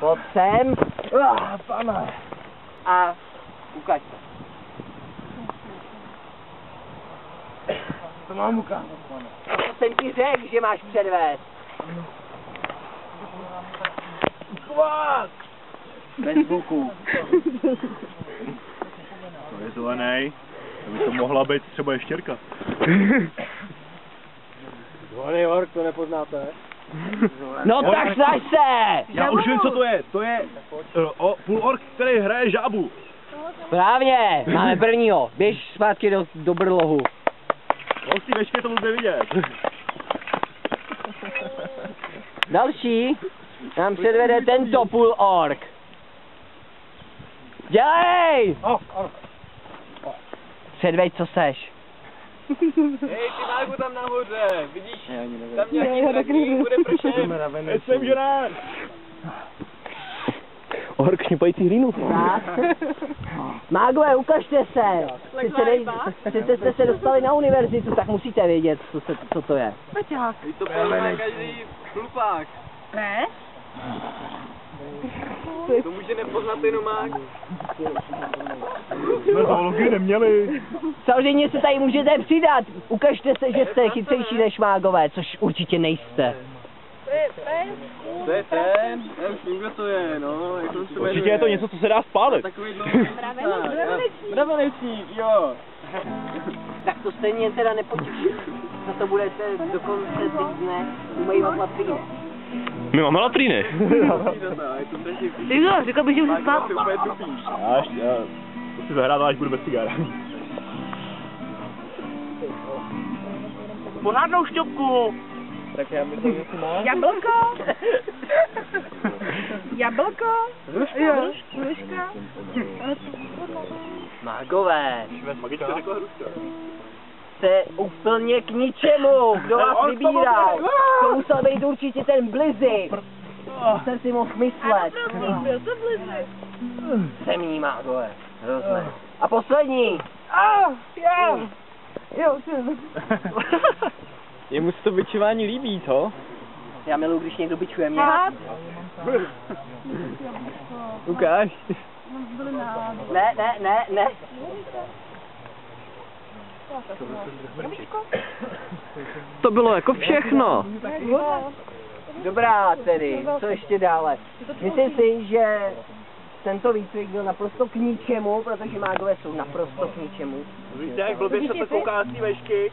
Pojď sem. Pane. A ukaž se. To mám ukázat, pane. To jsem ti řekl, že máš předvést. Kvák! Bez zvuku. To je zelený. To by to mohla být třeba ještěrka. Zvolený ork, to nepoznáte? No tak snaž se! Já už vím, co to je. To je půl ork, který hraje žábu. Správně, máme prvního. Běž zpátky do brlohu. On si vešky to bude vidět. Další nám předvede tento půl ork. Dělej! Předveď, co seš. Hej, ty mágu tam nahoře, vidíš? Tam nějaký draký, bude pršet. Jsem ženán. Ork šnipající hlínu. Mágové, ukažte se. Sice jste se dostali na univerzitu, tak musíte vědět, co to je. Peťák. Teď to pozná každý chlupák. Ne? To může nepoznat jenom mág. Jsme zoologii neměli. Samozřejmě se tady můžete přidat. Ukažte se, že jste chytřejší než mágové, což určitě nejste. To je ten, já už vím, kdo to je, no, jak on se jmenuje. Určitě je to něco, co se dá spálit. Takový dlouhý. Mravenečník, jo. Tak to stejně teda nepotěší. Za to budete do konce týdne umývat latríny. My máme latríny. Je to strašně píš. Ty jo, říkal bych, že už jsi spal. Mág se úplně tupíš. Já to si zahrávám, až budu bez cigára. Pořádnou šťopku. Tak já mi to něco má. Jablko. Jablko. Jo, hruška. Mágové, Magička řekla hruška. jste úplně k ničemu. Kdo vás vybíral? To musel být určitě ten Blizzy. To jsem si mohl myslet. Byl to blizy. Semní mágové. Hrozné. A poslední. Jo, Jemu se to bičování líbí, co? Já miluji, když někdo bičuje mě. Ukáž. Ne. To bylo jako všechno. Dobrá tedy, co ještě dále? Myslím si, že tento výcvik byl naprosto k ničemu, protože mágové jsou naprosto k ničemu. Víte, jak blbě se to kouká z té vešky?